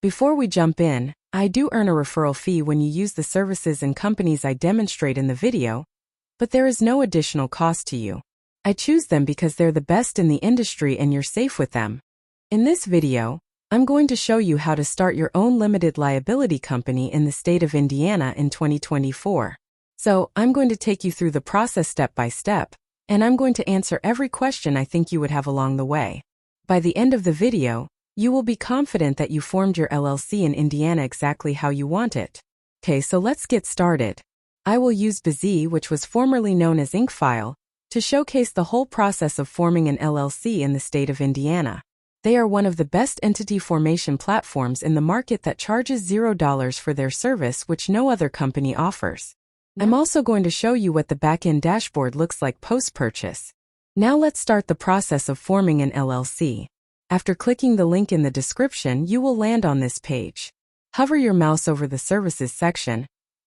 Before we jump in, I do earn a referral fee when you use the services and companies I demonstrate in the video, but there is no additional cost to you. I choose them because they're the best in the industry and you're safe with them. In this video, I'm going to show you how to start your own limited liability company in the state of Indiana in 2024. So, I'm going to take you through the process step by step, and I'm going to answer every question I think you would have along the way. By the end of the video, you will be confident that you formed your LLC in Indiana exactly how you want it. Okay, so let's get started. I will use BZ, which was formerly known as IncFile, to showcase the whole process of forming an LLC in the state of Indiana. They are one of the best entity formation platforms in the market that charges $0 for their service, which no other company offers. I'm also going to show you what the back-end dashboard looks like post-purchase. Now let's start the process of forming an LLC. After clicking the link in the description, you will land on this page. Hover your mouse over the Services section,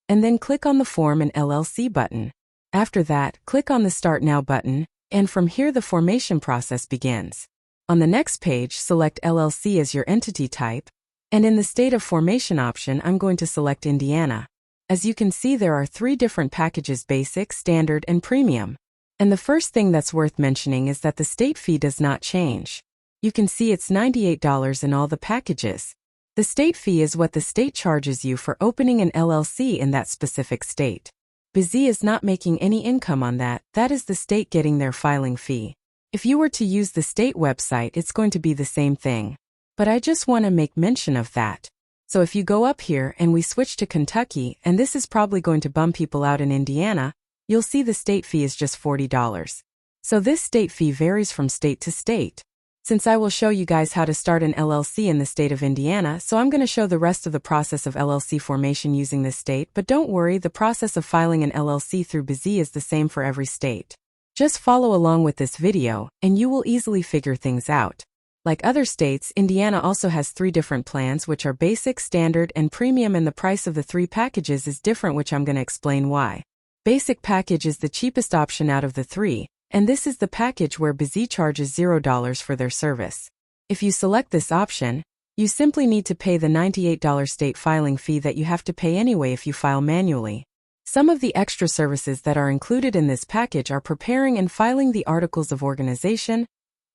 and then click on the Form an LLC button. After that, click on the Start Now button, and from here the formation process begins. On the next page, select LLC as your entity type, and in the State of Formation option, I'm going to select Indiana. As you can see, there are 3 different packages: Basic, Standard, and Premium. And the first thing that's worth mentioning is that the state fee does not change. You can see it's $98 in all the packages. The state fee is what the state charges you for opening an LLC in that specific state. BZ is not making any income on that, that is the state getting their filing fee. If you were to use the state website, it's going to be the same thing. But I just want to make mention of that. So if you go up here and we switch to Kentucky, and this is probably going to bum people out in Indiana, you'll see the state fee is just $40. So this state fee varies from state to state. Since I will show you guys how to start an LLC in the state of Indiana, so I'm going to show the rest of the process of LLC formation using this state, but don't worry, the process of filing an LLC through BZ is the same for every state. Just follow along with this video, and you will easily figure things out. Like other states, Indiana also has 3 different plans, which are Basic, Standard, and Premium, and the price of the 3 packages is different, which I'm going to explain why. Basic package is the cheapest option out of the 3, and this is the package where BZ charges $0 for their service. If you select this option, you simply need to pay the $98 state filing fee that you have to pay anyway if you file manually. Some of the extra services that are included in this package are preparing and filing the articles of organization,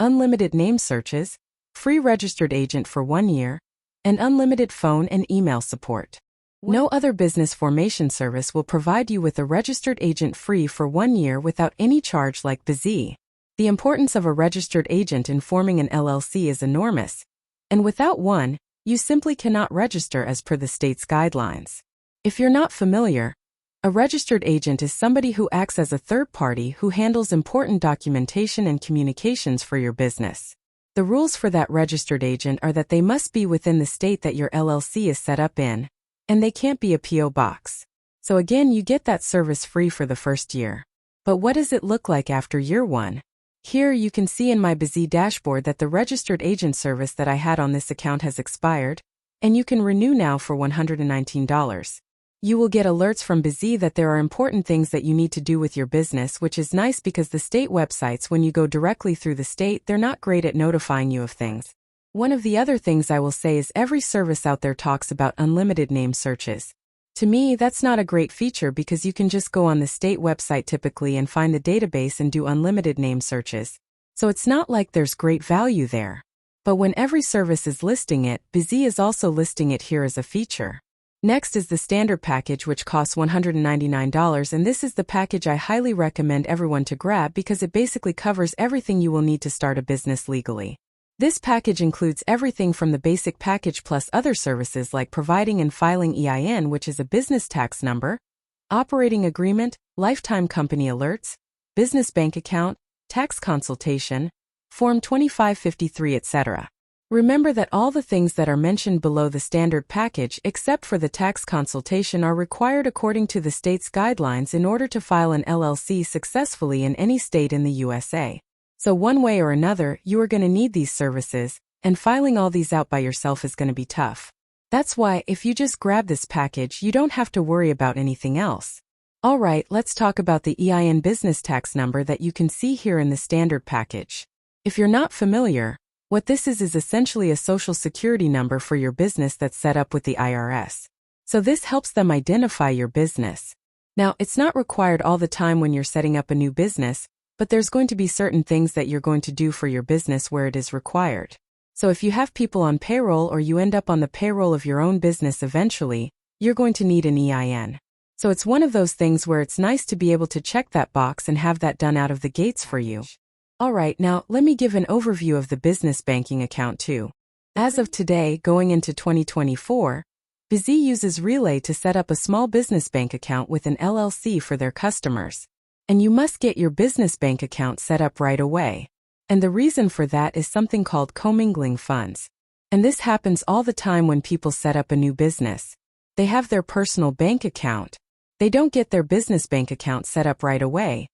unlimited name searches, free registered agent for 1 year, and unlimited phone and email support. No other business formation service will provide you with a registered agent free for 1 year without any charge like BZ. The importance of a registered agent in forming an LLC is enormous, and without one, you simply cannot register as per the state's guidelines. If you're not familiar, a registered agent is somebody who acts as a third party who handles important documentation and communications for your business. The rules for that registered agent are that they must be within the state that your LLC is set up in, and they can't be a P.O. box. So again, you get that service free for the first year. But what does it look like after year 1? Here you can see in my BZ dashboard that the registered agent service that I had on this account has expired, and you can renew now for $119. You will get alerts from BZ that there are important things that you need to do with your business, which is nice because the state websites, when you go directly through the state, they're not great at notifying you of things. One of the other things I will say is every service out there talks about unlimited name searches. To me, that's not a great feature because you can just go on the state website typically and find the database and do unlimited name searches. So it's not like there's great value there. But when every service is listing it, BZ is also listing it here as a feature. Next is the standard package, which costs $199, and this is the package I highly recommend everyone to grab because it basically covers everything you will need to start a business legally. This package includes everything from the basic package plus other services like providing and filing EIN, which is a business tax number, operating agreement, lifetime company alerts, business bank account, tax consultation, Form 2553, etc. Remember that all the things that are mentioned below the standard package, except for the tax consultation, are required according to the state's guidelines in order to file an LLC successfully in any state in the USA. So one way or another, you are going to need these services, and filing all these out by yourself is going to be tough. That's why if you just grab this package, you don't have to worry about anything else. Alright, let's talk about the EIN business tax number that you can see here in the standard package. If you're not familiar, What this is essentially a social security number for your business that's set up with the IRS. So this helps them identify your business. Now, it's not required all the time when you're setting up a new business, but there's going to be certain things that you're going to do for your business where it is required. So if you have people on payroll or you end up on the payroll of your own business eventually, you're going to need an EIN. So it's one of those things where it's nice to be able to check that box and have that done out of the gates for you. Alright, now let me give an overview of the business banking account too. As of today, going into 2024, Busy uses Relay to set up a small business bank account with an LLC for their customers. And you must get your business bank account set up right away. And the reason for that is something called commingling funds. And this happens all the time when people set up a new business. They have their personal bank account. They don't get their business bank account set up right away.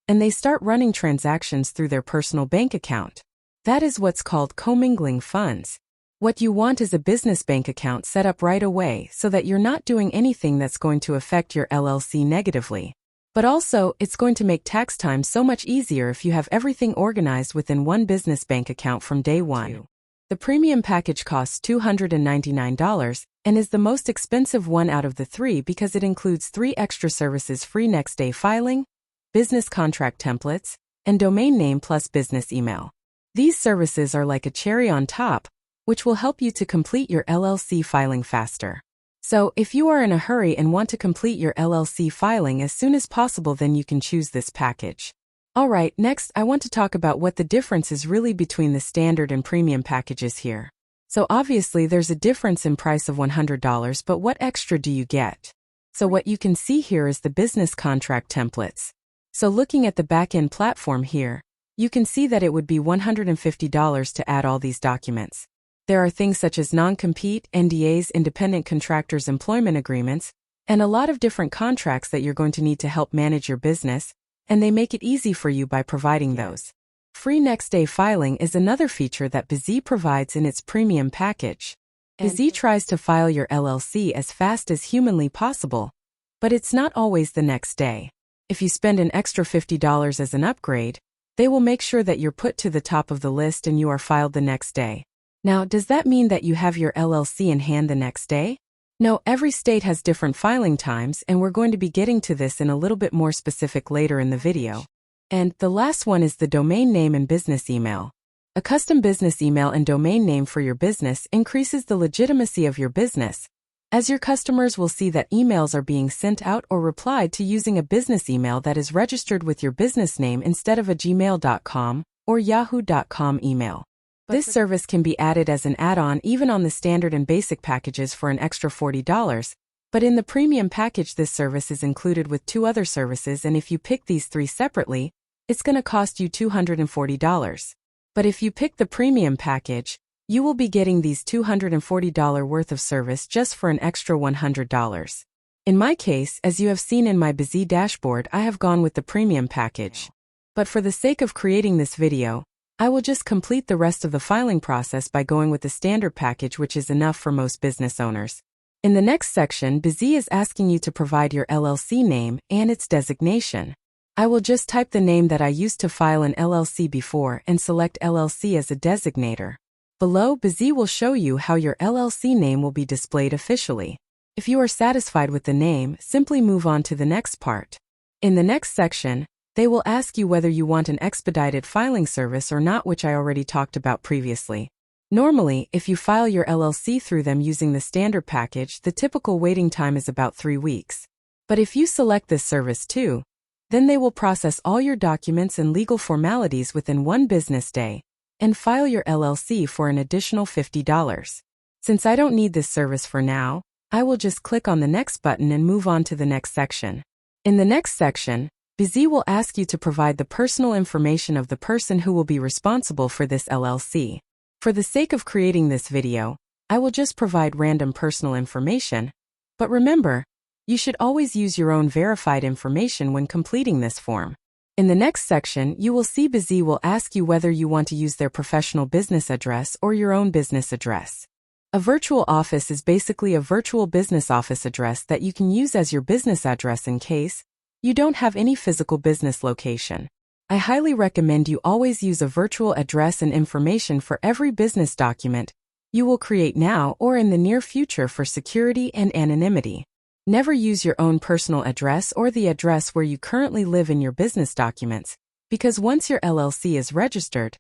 And they start running transactions through their personal bank account. That is what's called commingling funds. What you want is a business bank account set up right away so that you're not doing anything that's going to affect your LLC negatively. But also, it's going to make tax time so much easier if you have everything organized within one business bank account from day one. The premium package costs $299 and is the most expensive one out of the three because it includes 3 extra services: free next-day filing, business contract templates, and domain name plus business email. These services are like a cherry on top, which will help you to complete your LLC filing faster. So, if you are in a hurry and want to complete your LLC filing as soon as possible, then you can choose this package. Alright, next I want to talk about what the difference is really between the standard and premium packages here. So obviously there's a difference in price of $100, but what extra do you get? So what you can see here is the business contract templates. So looking at the back-end platform here, you can see that it would be $150 to add all these documents. There are things such as non-compete, NDAs, independent contractors' employment agreements, and a lot of different contracts that you're going to need to help manage your business, and they make it easy for you by providing those. Free next-day filing is another feature that Busy provides in its premium package. Busy tries to file your LLC as fast as humanly possible, but it's not always the next day. If you spend an extra $50 as an upgrade, they will make sure that you're put to the top of the list and you are filed the next day. Now, does that mean that you have your LLC in hand the next day? No, every state has different filing times, and we're going to be getting to this in a little bit more specific later in the video. And the last one is the domain name and business email. A custom business email and domain name for your business increases the legitimacy of your business, as your customers will see that emails are being sent out or replied to using a business email that is registered with your business name instead of a gmail.com or yahoo.com email. This service can be added as an add-on even on the standard and basic packages for an extra $40, but in the premium package this service is included with 2 other services, and if you pick these 3 separately, it's going to cost you $240. But if you pick the premium package, you will be getting these $240 worth of service just for an extra $100. In my case, as you have seen in my Busy dashboard, I have gone with the premium package. But for the sake of creating this video, I will just complete the rest of the filing process by going with the standard package, which is enough for most business owners. In the next section, Busy is asking you to provide your LLC name and its designation. I will just type the name that I used to file an LLC before and select LLC as a designator. Below, Busy will show you how your LLC name will be displayed officially. If you are satisfied with the name, simply move on to the next part. In the next section, they will ask you whether you want an expedited filing service or not, which I already talked about previously. Normally, if you file your LLC through them using the standard package, the typical waiting time is about 3 weeks. But if you select this service too, then they will process all your documents and legal formalities within 1 business day and file your LLC for an additional $50. Since I don't need this service for now, I will just click on the next button and move on to the next section. In the next section, Busy will ask you to provide the personal information of the person who will be responsible for this LLC. For the sake of creating this video, I will just provide random personal information, but remember, you should always use your own verified information when completing this form. In the next section, you will see Busy will ask you whether you want to use their professional business address or your own business address. A virtual office is basically a virtual business office address that you can use as your business address in case you don't have any physical business location. I highly recommend you always use a virtual address and information for every business document you will create now or in the near future for security and anonymity. Never use your own personal address or the address where you currently live in your business documents, because once your LLC is registered,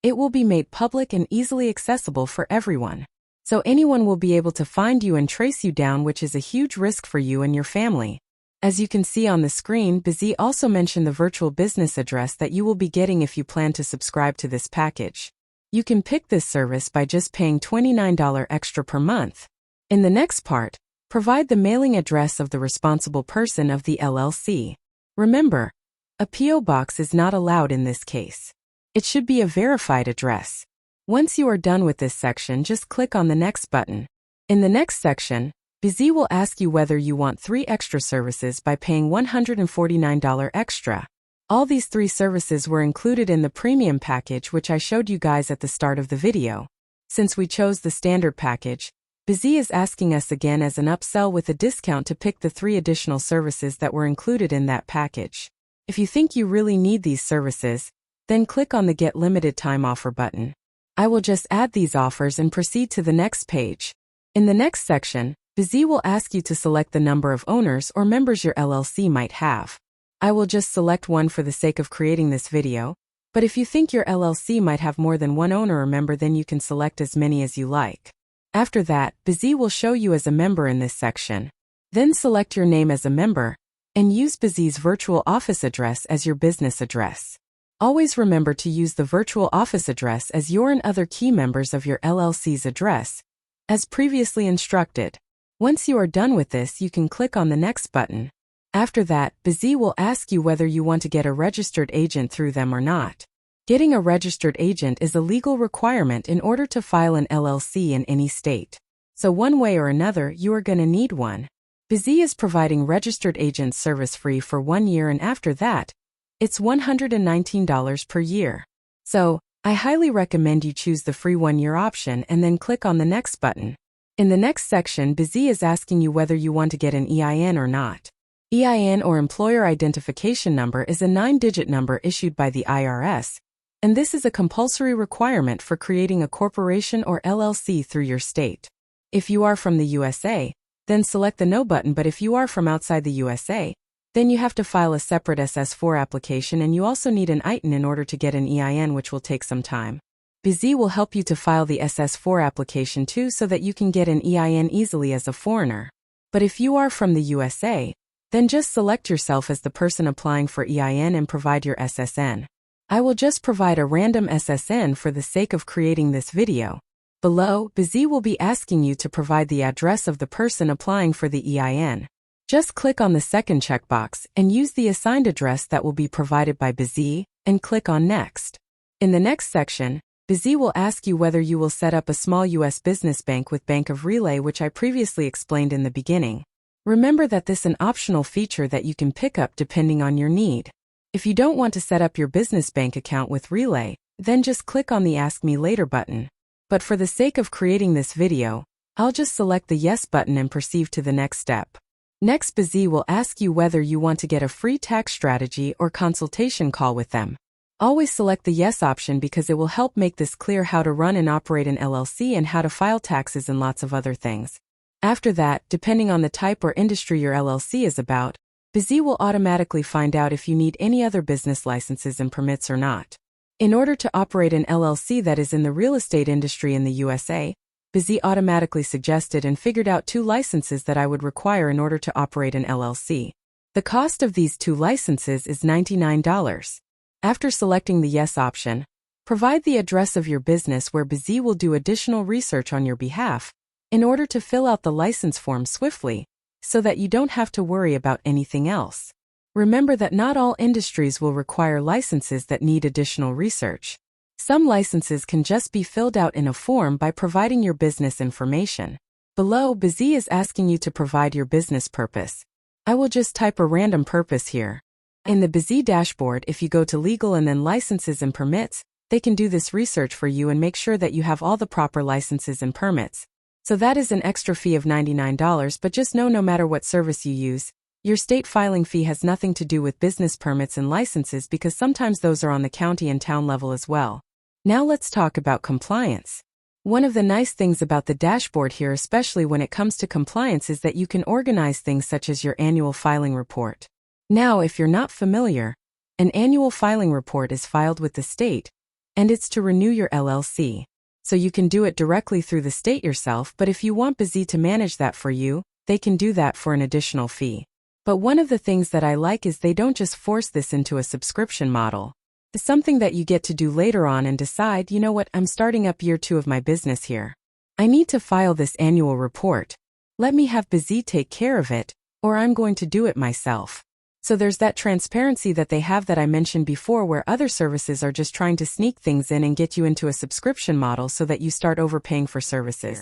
it will be made public and easily accessible for everyone. So anyone will be able to find you and trace you down, which is a huge risk for you and your family. As you can see on the screen, Busy also mentioned the virtual business address that you will be getting if you plan to subscribe to this package. You can pick this service by just paying $29 extra per month. In the next part, provide the mailing address of the responsible person of the LLC. Remember, a P.O. box is not allowed in this case. It should be a verified address. Once you are done with this section, just click on the Next button. In the next section, Busy will ask you whether you want 3 extra services by paying $149 extra. All these 3 services were included in the premium package, which I showed you guys at the start of the video. Since we chose the standard package, Busy is asking us again as an upsell with a discount to pick the 3 additional services that were included in that package. If you think you really need these services, then click on the Get Limited Time Offer button. I will just add these offers and proceed to the next page. In the next section, Busy will ask you to select the number of owners or members your LLC might have. I will just select one for the sake of creating this video, but if you think your LLC might have more than 1 owner or member, then you can select as many as you like. After that, Busy will show you as a member in this section. Then select your name as a member, and use Busy's virtual office address as your business address. Always remember to use the virtual office address as your and other key members of your LLC's address, as previously instructed. Once you are done with this, you can click on the Next button. After that, Busy will ask you whether you want to get a registered agent through them or not. Getting a registered agent is a legal requirement in order to file an LLC in any state. So one way or another, you are going to need one. Busy is providing registered agent service free for 1 year, and after that, it's $119 per year. So, I highly recommend you choose the free 1-year option and then click on the Next button. In the next section, Busy is asking you whether you want to get an EIN or not. EIN, or Employer Identification Number, is a 9-digit number issued by the IRS, and this is a compulsory requirement for creating a corporation or LLC through your state. If you are from the USA, then select the No button, but if you are from outside the USA, then you have to file a separate SS4 application, and you also need an EIN in order to get an EIN, which will take some time. Busy will help you to file the SS4 application too, so that you can get an EIN easily as a foreigner. But if you are from the USA, then just select yourself as the person applying for EIN and provide your SSN. I will just provide a random SSN for the sake of creating this video. Below, Busy will be asking you to provide the address of the person applying for the EIN. Just click on the second checkbox and use the assigned address that will be provided by Busy, and click on Next. In the next section, Busy will ask you whether you will set up a small U.S. business bank with Bank of Relay, which I previously explained in the beginning. Remember that this is an optional feature that you can pick up depending on your need. If you don't want to set up your business bank account with Relay, then just click on the Ask Me Later button. But for the sake of creating this video, I'll just select the Yes button and proceed to the next step. Next, Busy will ask you whether you want to get a free tax strategy or consultation call with them. Always select the Yes option because it will help make this clear how to run and operate an LLC and how to file taxes and lots of other things. After that, depending on the type or industry your LLC is about, Busy will automatically find out if you need any other business licenses and permits or not. In order to operate an LLC that is in the real estate industry in the USA, Busy automatically suggested and figured out 2 licenses that I would require in order to operate an LLC. The cost of these 2 licenses is $99. After selecting the Yes option, provide the address of your business where Busy will do additional research on your behalf in order to fill out the license form swiftly, so that you don't have to worry about anything else. Remember that not all industries will require licenses that need additional research. Some licenses can just be filled out in a form by providing your business information. Below, Busy is asking you to provide your business purpose. I will just type a random purpose here. In the Busy dashboard, if you go to Legal and then Licenses and Permits, they can do this research for you and make sure that you have all the proper licenses and permits. So that is an extra fee of $99, but just know no matter what service you use, Your state filing fee has nothing to do with business permits and licenses because sometimes those are on the county and town level as well. Now let's talk about compliance. One of the nice things about the dashboard here, especially when it comes to compliance, is that you can organize things such as your annual filing report. Now, if you're not familiar, an annual filing report is filed with the state, and it's to renew your LLC. So you can do it directly through the state yourself, but if you want Busy to manage that for you, they can do that for an additional fee. But one of the things that I like is they don't just force this into a subscription model. It's something that you get to do later on and decide, you know what, I'm starting up year 2 of my business here. I need to file this annual report. Let me have Busy take care of it, or I'm going to do it myself. So there's that transparency that they have that I mentioned before, where other services are just trying to sneak things in and get you into a subscription model so that you start overpaying for services.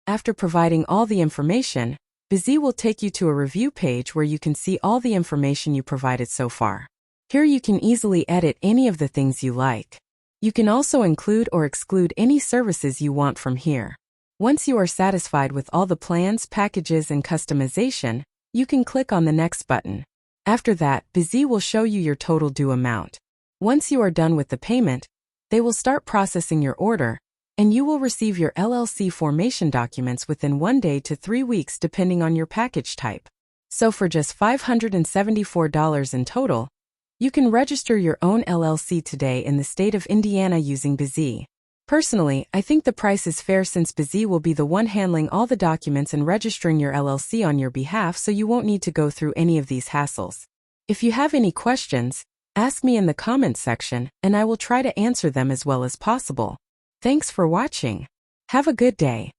After providing all the information, Busy will take you to a review page where you can see all the information you provided so far. Here you can easily edit any of the things you like. You can also include or exclude any services you want from here. Once you are satisfied with all the plans, packages, and customization, you can click on the next button. After that, Busy will show you your total due amount. Once you are done with the payment, they will start processing your order, and you will receive your LLC formation documents within 1 day to 3 weeks depending on your package type. So for just $574 in total, you can register your own LLC today in the state of Indiana using Busy. Personally, I think the price is fair since Busy will be the one handling all the documents and registering your LLC on your behalf, so you won't need to go through any of these hassles. If you have any questions, ask me in the comments section, and I will try to answer them as well as possible. Thanks for watching. Have a good day.